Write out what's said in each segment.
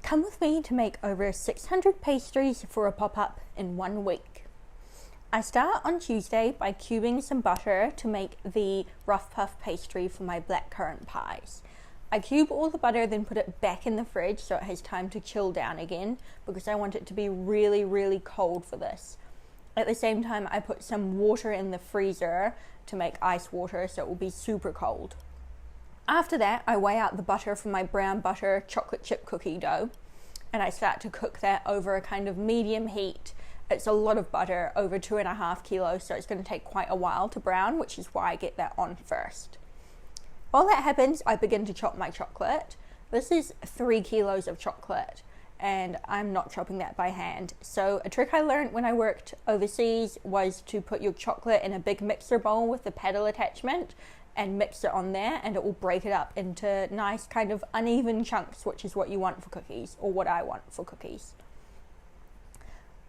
Come with me to make over 600 pastries for a pop-up in 1 week. I start on Tuesday by cubing some butter to make the rough puff pastry for my blackcurrant pies. I cube all the butter, then put it back in the fridge so it has time to chill down again, because I want it to be really cold for this. At the same time, I put some water in the freezer to make ice water so it will be super cold. After that, I weigh out the butter from my brown butter chocolate chip cookie dough, and I start to cook that over a kind of medium heat. It's a lot of butter, over 2.5 kilos, so it's going to take quite a while to brown, which is why I get that on first. While that happens, I begin to chop my chocolate. This is 3 kilos of chocolate, and I'm not chopping that by hand. So a trick I learned when I worked overseas was to put your chocolate in a big mixer bowl with the paddle attachment and mix it on there, and it will break it up into nice kind of uneven chunks, which is what you want for cookies, or what I want for cookies.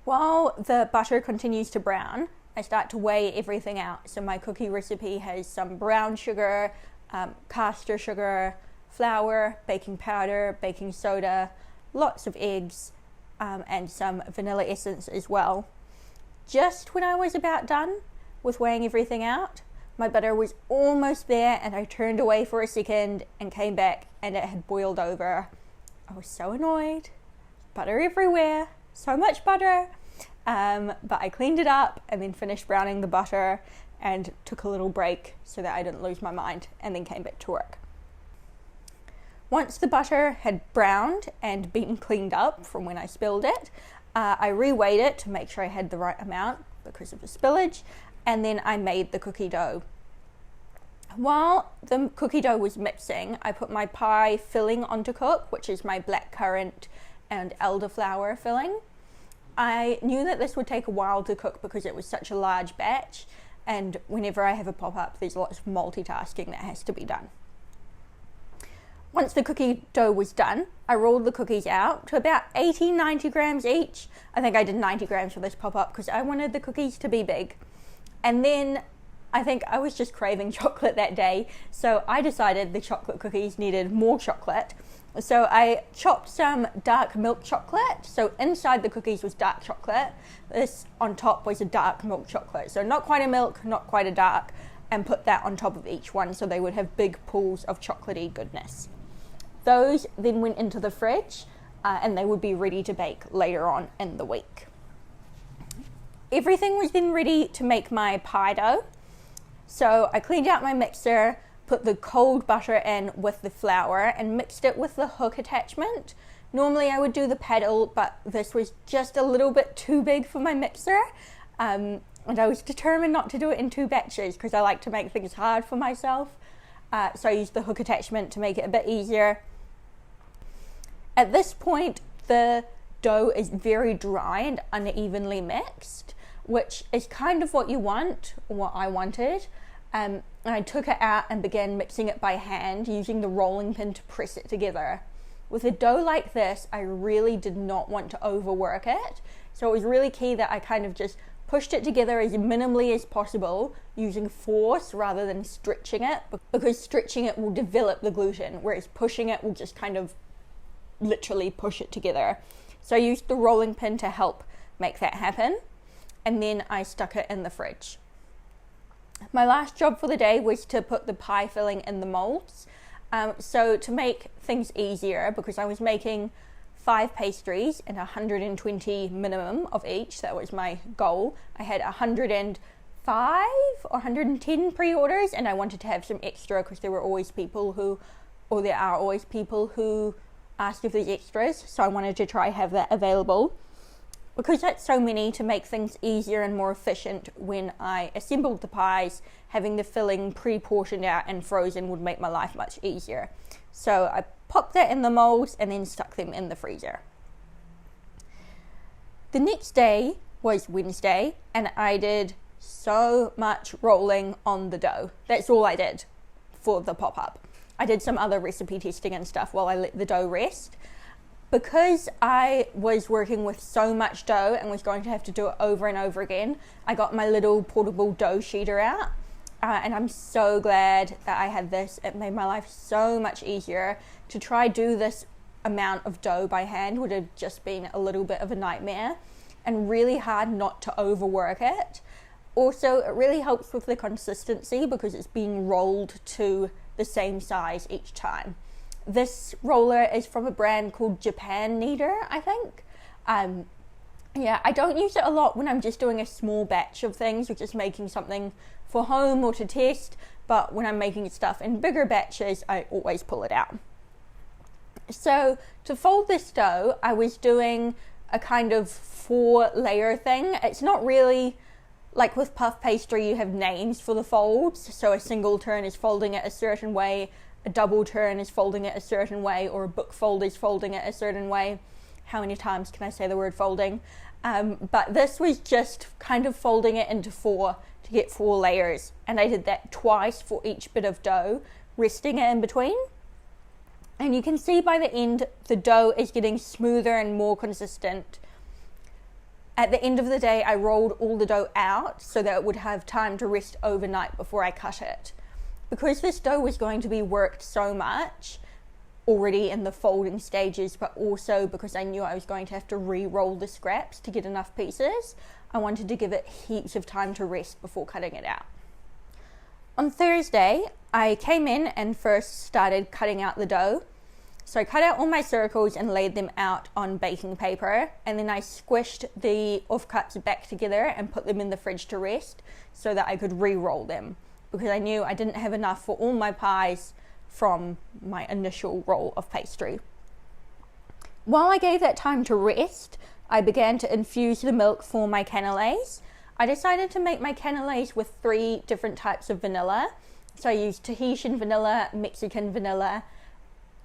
While the butter continues to brown, I start to weigh everything out. So my cookie recipe has some brown sugar, caster sugar, flour, baking powder, baking soda, lots of eggs, and some vanilla essence as well. Just when I was about done with weighing everything out, my butter was almost there, and I turned away for a second and came back, and it had boiled over. I was so annoyed. Butter everywhere, so much butter. But I cleaned it up and then finished browning the butter and took a little break so that I didn't lose my mind, and then came back to work. Once the butter had browned and been cleaned up from when I spilled it, I reweighed it to make sure I had the right amount because of the spillage, and then I made the cookie dough. While the cookie dough was mixing, I put my pie filling on to cook, which is my blackcurrant and elderflower filling. I knew that this would take a while to cook because it was such a large batch, and whenever I have a pop-up, there's lots of multitasking that has to be done. Once the cookie dough was done, I rolled the cookies out to about 80-90 grams each. I think I did 90 grams for this pop-up because I wanted the cookies to be big. And then I think I was just craving chocolate that day, so I decided the chocolate cookies needed more chocolate. So I chopped some dark milk chocolate. So inside the cookies was dark chocolate. This on top was a dark milk chocolate. So not quite a milk, not quite a dark, and put that on top of each one so they would have big pools of chocolatey goodness. Those then went into the fridge, and they would be ready to bake later on in the week. Everything was then ready to make my pie dough. So I cleaned out my mixer, put the cold butter in with the flour, and mixed it with the hook attachment. Normally I would do the paddle, but this was just a little bit too big for my mixer. And I was determined not to do it in 2 batches because I like to make things hard for myself. So I used the hook attachment to make it a bit easier. At this point, the dough is very dry and unevenly mixed, which is kind of what you want, or what I wanted. And I took it out and began mixing it by hand, using the rolling pin to press it together. With a dough like this, I really did not want to overwork it. So it was really key that I kind of just pushed it together as minimally as possible, using force rather than stretching it, because stretching it will develop the gluten, whereas pushing it will just kind of literally push it together. So I used the rolling pin to help make that happen, and then I stuck it in the fridge. My last job for the day was to put the pie filling in the molds. So to make things easier, because I was making 5 pastries and 120 minimum of each, that was my goal. I had 105 or 110 pre-orders, and I wanted to have some extra because there are always people who ask if there's extras, so I wanted to try have that available. Because that's so many, to make things easier and more efficient when I assembled the pies, having the filling pre-portioned out and frozen would make my life much easier. So I popped that in the molds and then stuck them in the freezer. The next day was Wednesday, and I did so much rolling on the dough. That's all I did for the pop-up. I did some other recipe testing and stuff while I let the dough rest. Because I was working with so much dough and was going to have to do it over and over again, I got my little portable dough sheeter out, and I'm so glad that I had this. It made my life so much easier to try do this amount of dough by hand would have just been a little bit of a nightmare and really hard not to overwork it. Also, it really helps with the consistency because it's being rolled to the same size each time. This roller is from a brand called Japan Kneader, I think. Yeah, I don't use it a lot when I'm just doing a small batch of things or just making something for home or to test, but when I'm making stuff in bigger batches, I always pull it out. So to fold this dough, I was doing a kind of 4-layer thing. It's not really like with puff pastry, you have names for the folds. So a single turn is folding it a certain way, a double turn is folding it a certain way, or a book fold is folding it a certain way. How many times can I say the word folding? But this was just kind of folding it into 4 to get 4 layers. And I did that twice for each bit of dough, resting it in between. And you can see by the end, the dough is getting smoother and more consistent. At the end of the day, I rolled all the dough out so that it would have time to rest overnight before I cut it. Because this dough was going to be worked so much already in the folding stages, but also because I knew I was going to have to re-roll the scraps to get enough pieces, I wanted to give it heaps of time to rest before cutting it out. On Thursday, I came in and first started cutting out the dough. So I cut out all my circles and laid them out on baking paper, and then I squished the offcuts back together and put them in the fridge to rest so that I could re-roll them, because I knew I didn't have enough for all my pies from my initial roll of pastry. While I gave that time to rest, I began to infuse the milk for my cannelés. I decided to make my cannelés with 3 different types of vanilla. So I used Tahitian vanilla, Mexican vanilla,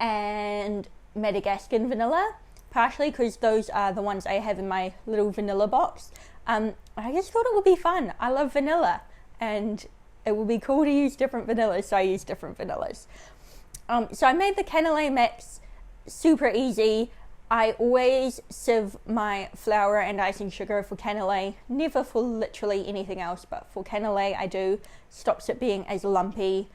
and Madagascan vanilla, partially because those are the ones I have in my little vanilla box. I just thought it would be fun. I love vanilla, and it would be cool to use different vanillas, so I used different vanillas. So I made the cannelé mix super easy. I always sieve my flour and icing sugar for cannelé, never for literally anything else, but for cannelé I do. Stops it being as lumpy.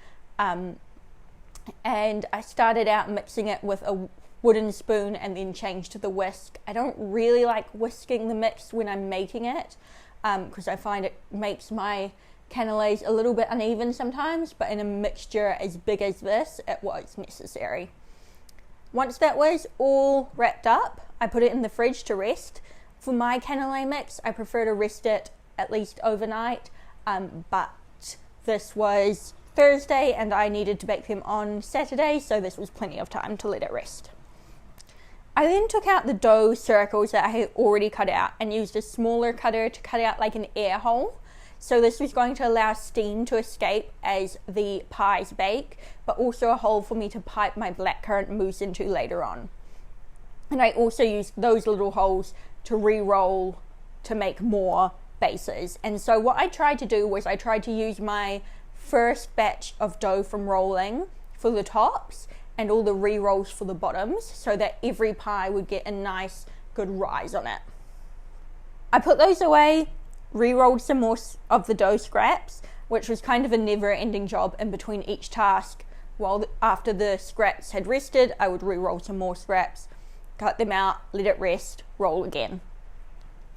And I started out mixing it with a wooden spoon and then changed to the whisk. I don't really like whisking the mix when I'm making it because I find it makes my cannelés a little bit uneven sometimes, but in a mixture as big as this, it was necessary. Once that was all wrapped up, I put it in the fridge to rest. For my cannelé mix, I prefer to rest it at least overnight, but this was Thursday and I needed to bake them on Saturday, so this was plenty of time to let it rest. I then took out the dough circles that I had already cut out and used a smaller cutter to cut out like an air hole. So this was going to allow steam to escape as the pies bake, but also a hole for me to pipe my blackcurrant mousse into later on. And I also used those little holes to re-roll to make more bases. And so what I tried to do was I tried to use my first batch of dough from rolling for the tops and all the re-rolls for the bottoms so that every pie would get a nice good rise on it. I put those away, re-rolled some more of the dough scraps, which was kind of a never-ending job in between each task. After the scraps had rested, I would re-roll some more scraps, cut them out, let it rest, roll again.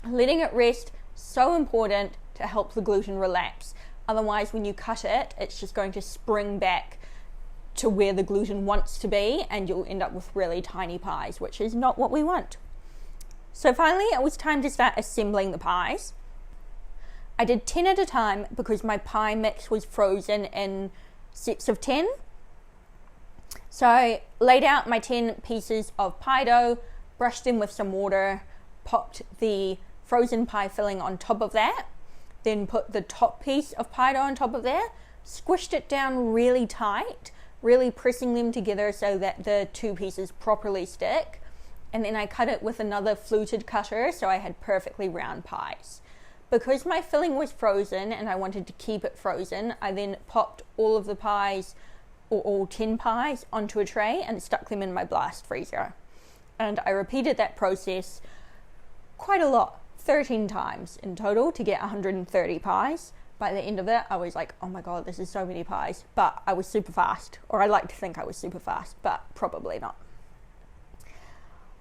Letting it rest, so important to help the gluten relax. Otherwise, when you cut it, it's just going to spring back to where the gluten wants to be, and you'll end up with really tiny pies, which is not what we want. So finally, it was time to start assembling the pies. I did 10 at a time because my pie mix was frozen in sets of 10. So I laid out my 10 pieces of pie dough, brushed them with some water, popped the frozen pie filling on top of that, then put the top piece of pie dough on top of there, squished it down really tight, really pressing them together so that the 2 pieces properly stick, and then I cut it with another fluted cutter so I had perfectly round pies. Because my filling was frozen and I wanted to keep it frozen, I then popped all of the pies, or all 10 pies, onto a tray and stuck them in my blast freezer. And I repeated that process quite a lot, 13 times in total to get 130 pies. By the end of it, I was like, oh my god, this is so many pies. But I was super fast, or I like to think I was super fast, but probably not.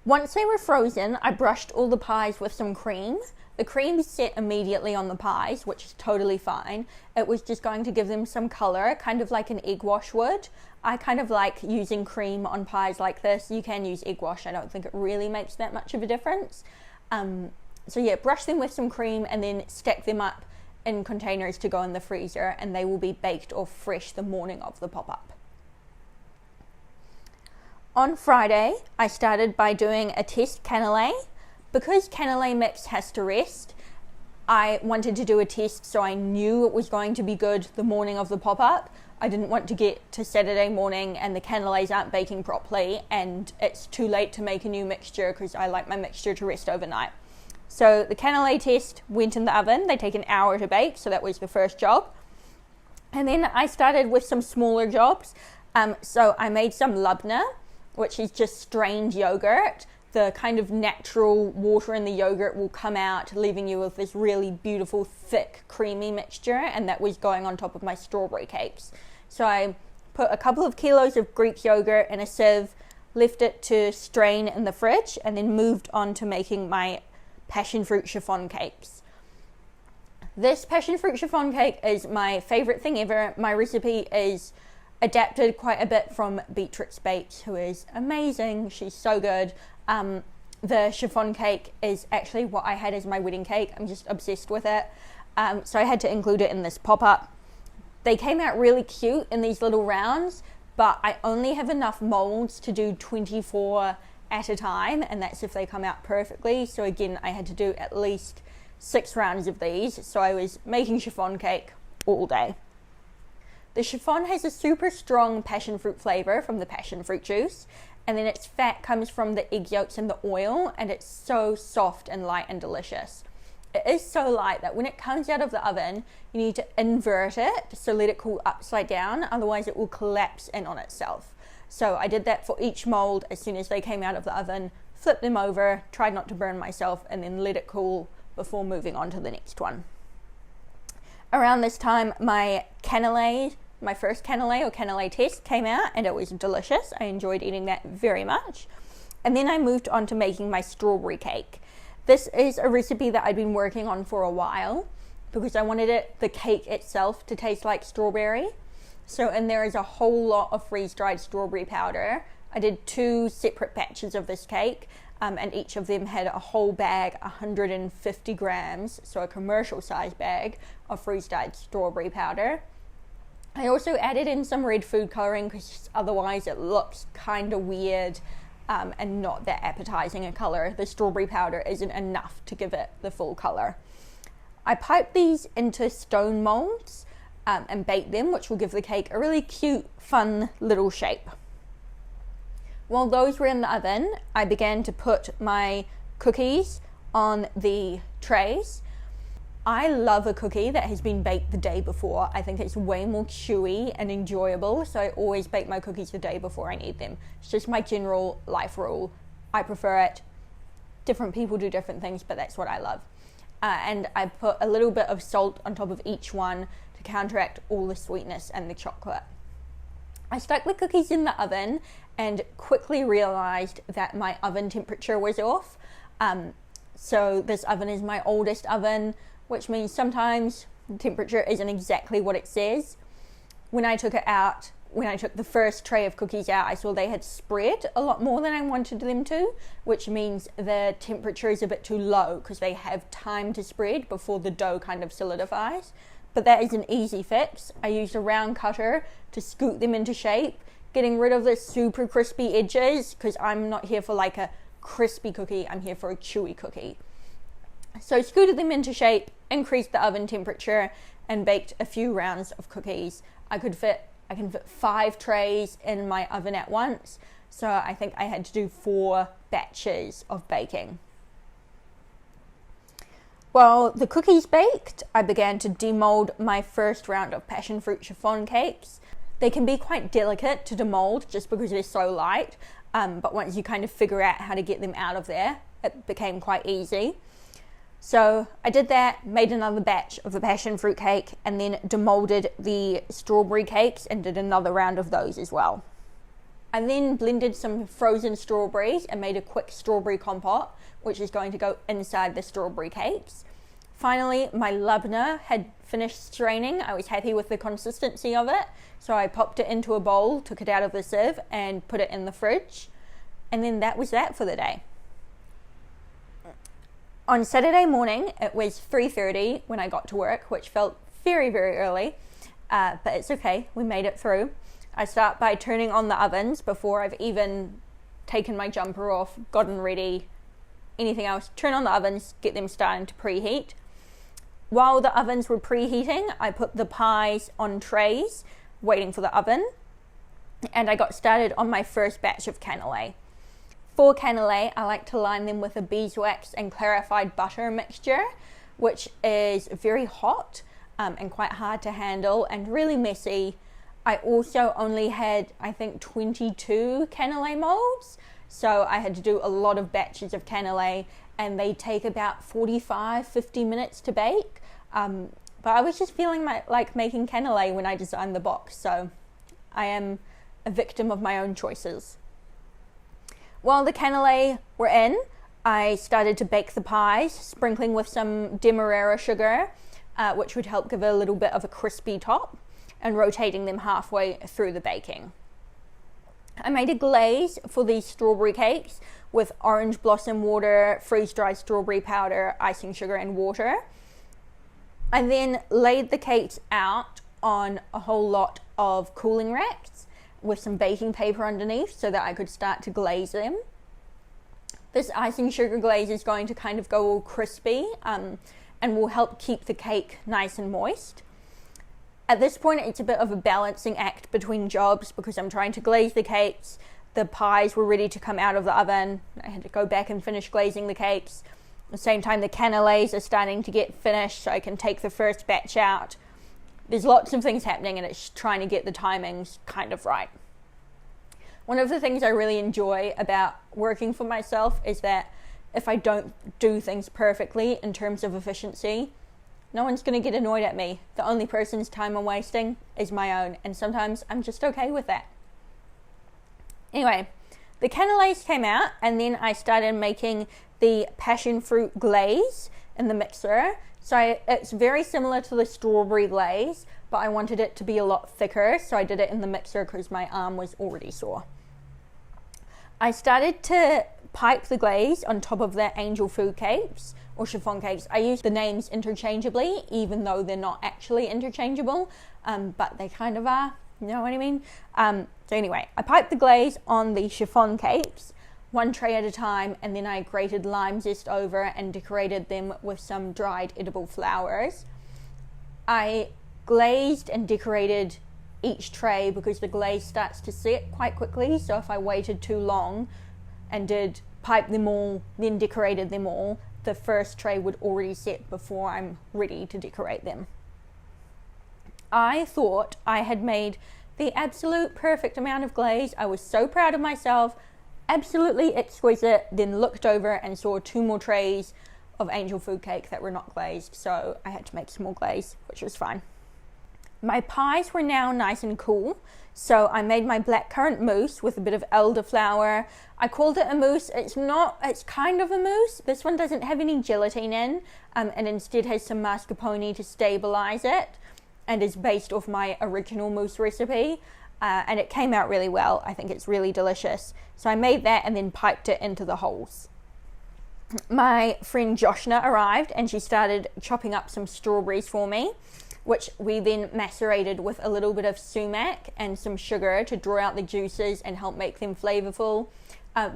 Once they were frozen, I brushed all the pies with some cream. The cream set immediately on the pies, which is totally fine. It was just going to give them some color, kind of like an egg wash would. I kind of like using cream on pies like this. You can use egg wash. I don't think it really makes that much of a difference. So yeah, brush them with some cream and then stack them up in containers to go in the freezer, and they will be baked or fresh the morning of the pop-up. On Friday, I started by doing a test cannelé. Because cannelé mix has to rest, I wanted to do a test so I knew it was going to be good the morning of the pop-up. I didn't want to get to Saturday morning and the cannelés aren't baking properly and it's too late to make a new mixture, because I like my mixture to rest overnight. So the cannelé test went in the oven. They take an hour to bake, so that was the first job. And then I started with some smaller jobs. So I made some labna, which is just strained yogurt. The kind of natural water in the yogurt will come out, leaving you with this really beautiful, thick, creamy mixture, and that was going on top of my strawberry cakes. So I put a couple of kilos of Greek yogurt in a sieve, left it to strain in the fridge, and then moved on to making my passion fruit chiffon cakes. This passion fruit chiffon cake is my favorite thing ever. My recipe is adapted quite a bit from Beatrix Bates, who is amazing. She's so good. The chiffon cake is actually what I had as my wedding cake. I'm just obsessed with it. So I had to include it in this pop-up. They came out really cute in these little rounds, but I only have enough molds to do 24 at a time, and that's if they come out perfectly. So again, I had to do at least 6 rounds of these. So I was making chiffon cake all day. The chiffon has a super strong passion fruit flavor from the passion fruit juice, and then its fat comes from the egg yolks and the oil, and it's so soft and light and delicious. It is so light that when it comes out of the oven, you need to invert it, so let it cool upside down, otherwise it will collapse in on itself. So I did that for each mold as soon as they came out of the oven, flipped them over, tried not to burn myself, and then let it cool before moving on to the next one. Around this time, my first cannelé or cannelé test came out, and it was delicious. I enjoyed eating that very much. And then I moved on to making my strawberry cake. This is a recipe that I'd been working on for a while because I wanted the cake itself to taste like strawberry. So, and there is a whole lot of freeze-dried strawberry powder. I did 2 separate batches of this cake, and each of them had a whole bag, 150 grams, so a commercial size bag of freeze-dried strawberry powder. I also added in some red food coloring because otherwise it looks kind of weird and not that appetizing a color. The strawberry powder isn't enough to give it the full color. I piped these into stone molds and baked them, which will give the cake a really cute, fun little shape. While those were in the oven, I began to put my cookies on the trays. I love a cookie that has been baked the day before. I think it's way more chewy and enjoyable, so I always bake my cookies the day before I need them. It's just my general life rule. I prefer it. Different people do different things, but that's what I love. And I put a little bit of salt on top of each one to counteract all the sweetness and the chocolate. I stuck the cookies in the oven and quickly realized that my oven temperature was off. So this oven is my oldest oven, which means sometimes the temperature isn't exactly what it says. When I took the first tray of cookies out, I saw they had spread a lot more than I wanted them to, which means the temperature is a bit too low because they have time to spread before the dough kind of solidifies. But that is an easy fix. I used a round cutter to scoot them into shape, getting rid of the super crispy edges because I'm not here for like a crispy cookie, I'm here for a chewy cookie. So scooted them into shape, increased the oven temperature, and baked a few rounds of cookies. I can fit 5 trays in my oven at once, so I think I had to do 4 batches of baking. While the cookies baked, I began to demold my first round of passion fruit chiffon cakes. They can be quite delicate to demold just because they're so light, but once you kind of figure out how to get them out of there, it became quite easy. So I did that, made another batch of the passion fruit cake, and then demolded the strawberry cakes and did another round of those as well. I then blended some frozen strawberries and made a quick strawberry compote, which is going to go inside the strawberry cakes. Finally, my labna had finished straining. I was happy with the consistency of it, so I popped it into a bowl, took it out of the sieve, and put it in the fridge. And then that was that for the day. On Saturday morning, it was 3:30 when I got to work, which felt very, very early, but it's okay, we made it through. I start by turning on the ovens before I've even taken my jumper off, gotten ready, anything else. Turn on the ovens, get them starting to preheat. While the ovens were preheating, I put the pies on trays, waiting for the oven, and I got started on my first batch of cannelé. For cannelé, I like to line them with a beeswax and clarified butter mixture, which is very hot and quite hard to handle and really messy. I also only had, I think, 22 cannelé molds, so I had to do a lot of batches of cannelé, and they take about 45-50 minutes to bake. But I was just feeling like making cannelé when I designed the box, so I am a victim of my own choices. While the cannelé were in, I started to bake the pies, sprinkling with some demerara sugar, which would help give a little bit of a crispy top, and rotating them halfway through the baking. I made a glaze for these strawberry cakes with orange blossom water, freeze-dried strawberry powder, icing sugar, and water. I then laid the cakes out on a whole lot of cooling racks with some baking paper underneath so that I could start to glaze them. This icing sugar glaze is going to kind of go all crispy and will help keep the cake nice and moist. At this point, it's a bit of a balancing act between jobs because I'm trying to glaze the cakes. The pies were ready to come out of the oven. I had to go back and finish glazing the cakes. At the same time, the cannelés are starting to get finished, so I can take the first batch out. There's lots of things happening, and it's trying to get the timings kind of right. One of the things I really enjoy about working for myself is that if I don't do things perfectly in terms of efficiency, no one's going to get annoyed at me. The only person's time I'm wasting is my own, and sometimes I'm just okay with that. Anyway, the cannelés came out, and then I started making the passion fruit glaze in the mixer. So it's very similar to the strawberry glaze, but I wanted it to be a lot thicker, so I did it in the mixer because my arm was already sore. I started to pipe the glaze on top of the angel food cakes or chiffon cakes. I use the names interchangeably, even though they're not actually interchangeable, but they kind of are, you know what I mean? So anyway, I piped the glaze on the chiffon cakes, one tray at a time, and then I grated lime zest over and decorated them with some dried edible flowers. I glazed and decorated each tray because the glaze starts to set quite quickly, so if I waited too long and did pipe them all, then decorated them all, the first tray would already set before I'm ready to decorate them. I thought I had made the absolute perfect amount of glaze. I was so proud of myself, absolutely exquisite, then looked over and saw 2 more trays of angel food cake that were not glazed, so I had to make some more glaze, which was fine. My pies were now nice and cool, so I made my blackcurrant mousse with a bit of elderflower. I called it a mousse. It's kind of a mousse. This one doesn't have any gelatine in, and instead has some mascarpone to stabilize it, and is based off my original mousse recipe, and it came out really well. I think it's really delicious. So I made that and then piped it into the holes. My friend Joshna arrived, and she started chopping up some strawberries for me, which we then macerated with a little bit of sumac and some sugar to draw out the juices and help make them flavorful.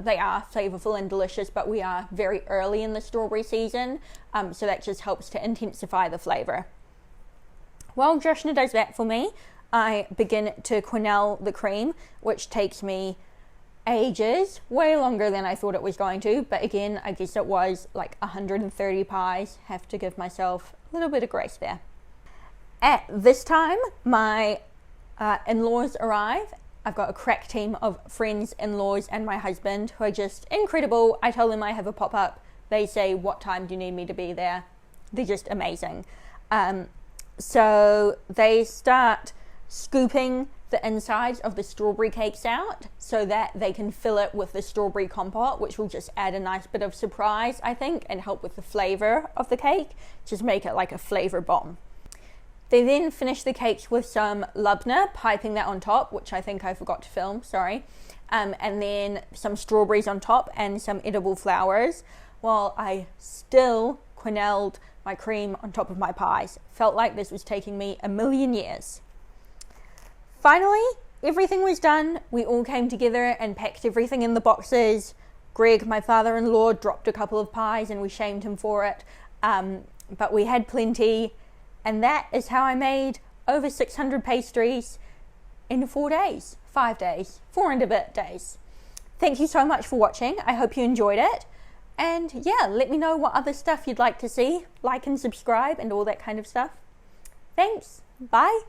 They are flavorful and delicious, but we are very early in the strawberry season, so that just helps to intensify the flavor. While Joshna does that for me, I begin to quenelle the cream, which takes me ages, way longer than I thought it was going to, but again, I guess it was like 130 pies. Have to give myself a little bit of grace there. At this time, my in-laws arrive. I've got a crack team of friends, in-laws, and my husband who are just incredible. I tell them I have a pop-up. They say, what time do you need me to be there? They're just amazing. So they start scooping the insides of the strawberry cakes out so that they can fill it with the strawberry compote, which will just add a nice bit of surprise, I think, and help with the flavor of the cake, just make it like a flavor bomb. They then finish the cakes with some labna, piping that on top, which I think I forgot to film, sorry. And then some strawberries on top and some edible flowers, while I still quenelled my cream on top of my pies. Felt like this was taking me a million years. Finally, everything was done. We all came together and packed everything in the boxes. Greg, my father-in-law, dropped a couple of pies and we shamed him for it. But we had plenty. And that is how I made over 600 pastries in 4 days, 5 days, 4 and a bit days. Thank you so much for watching. I hope you enjoyed it. And yeah, let me know what other stuff you'd like to see. Like and subscribe and all that kind of stuff. Thanks. Bye.